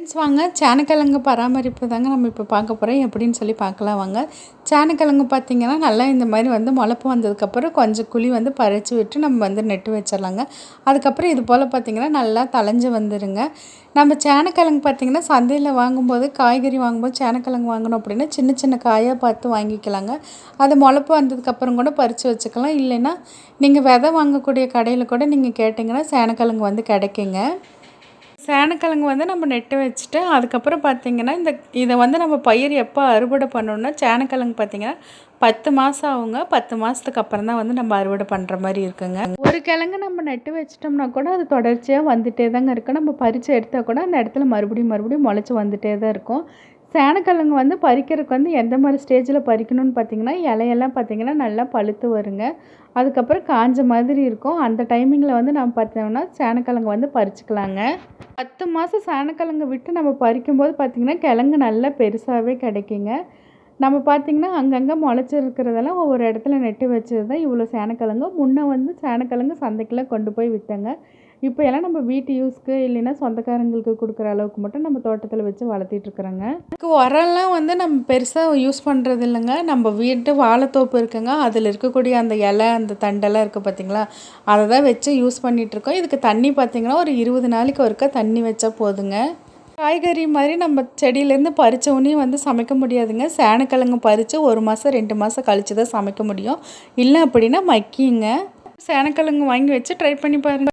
Friends வாங்க சேனக்கிழங்கு பராமரிப்பு தாங்க நம்ம இப்போ பார்க்க போகிறோம். எப்படின்னு சொல்லி பார்க்கலாம் வாங்க. சேனக்கிழங்கு பார்த்திங்கன்னா நல்லா இந்த மாதிரி வந்து முளைப்பு வந்ததுக்கப்புறம் கொஞ்சம் குழி வந்து பறித்து விட்டு நம்ம வந்து நெட்டு வச்சிடலாங்க. அதுக்கப்புறம் இது போல் பார்த்திங்கன்னா நல்லா தளைஞ்சு வந்துடுங்க. நம்ம சேனக்கிழங்கு பார்த்திங்கன்னா சந்தையில் வாங்கும்போது காய்கறி வாங்கும்போது சேனக்கிழங்கு வாங்கணும் அப்படின்னா சின்ன சின்ன காயாக பார்த்து வாங்கிக்கலாங்க. அது முளைப்பு வந்ததுக்கப்புறம் கூட பறித்து வச்சுக்கலாம். இல்லைன்னா நீங்கள் விதை வாங்கக்கூடிய கடையில் கூட நீங்கள் கேட்டிங்கன்னா சேனக்கிழங்கு வந்து கிடைக்குங்க. சேனக்கிழங்கு வந்து நம்ம நெட்டு வச்சுட்டு அதுக்கப்புறம் பார்த்திங்கன்னா இதை வந்து நம்ம பயிர் எப்போ அறுவடை பண்ணணுன்னா சேனக்கிழங்கு பார்த்திங்கன்னா 10 மாதம் ஆகுங்க. 10 மாதத்துக்கு அப்புறம் தான் வந்து நம்ம அறுவடை பண்ணுற மாதிரி இருக்குங்க. ஒரு கிழங்கு நம்ம நெட்டு வச்சிட்டோம்னா கூட அது தொடர்ச்சியாக வந்துகிட்டே தாங்க இருக்கும். நம்ம பறித்து எடுத்தால் கூட அந்த இடத்துல மறுபடியும் முளைச்சி வந்துகிட்டே தான் இருக்கும். சேனக்கிழங்கு வந்து பறிக்கிறதுக்கு வந்து எந்த மாதிரி ஸ்டேஜில் பறிக்கணும்னு பார்த்திங்கன்னா இலையெல்லாம் பார்த்திங்கன்னா நல்லா பழுத்து வருங்க. அதுக்கப்புறம் காஞ்ச மாதிரி இருக்கும். அந்த டைமிங்கில் வந்து நம்ம பார்த்தோம்னா சேனக்கிழங்கு வந்து பறிச்சுக்கலாங்க. 10 மாதம் சேனக்கிழங்கு விட்டு நம்ம பறிக்கும்போது பார்த்திங்கன்னா கிழங்கு நல்லா பெருசாகவே கிடைக்குங்க. நம்ம பார்த்திங்கன்னா அங்கங்கே முளைச்சிருக்கிறதெல்லாம் ஒவ்வொரு இடத்துல நெட்டு வச்சது தான் இவ்வளோ சேனக்கிழங்கு. முன்னே வந்து சேனக்கிழங்கு சந்தைக்கெல்லாம் கொண்டு போய் விற்றங்க. இப்போ எல்லாம் நம்ம வீட்டு யூஸ்க்கு இல்லைன்னா சொந்தக்காரங்களுக்கு கொடுக்குற அளவுக்கு மட்டும் நம்ம தோட்டத்தில் வச்சு வளர்த்திட்ருக்குறோங்க. உரம்லாம் வந்து நம்ம பெருசாக யூஸ் பண்ணுறது இல்லைங்க. நம்ம வீட்டு வாழைத்தோப்பு இருக்குங்க. அதில் இருக்கக்கூடிய அந்த இலை அந்த தண்டெல்லாம் இருக்குது பார்த்திங்களா, அதை தான் வச்சு யூஸ் பண்ணிகிட்ருக்கோம். இதுக்கு தண்ணி பார்த்திங்கன்னா ஒரு 20 நாளைக்கு ஒருக்கா தண்ணி வச்சா போதுங்க. காய்கறி மாதிரி நம்ம செடியிலேருந்து பறித்த உடனே வந்து சமைக்க முடியாதுங்க. சேனக்கிழங்கு பறித்து 1 மாதம் 2 மாதம் கழித்து தான் சமைக்க முடியும். இல்லை அப்படின்னா மக்கிங்க. சேனக்கிழங்கு வாங்கி வச்சு ட்ரை பண்ணி பாருங்கள்.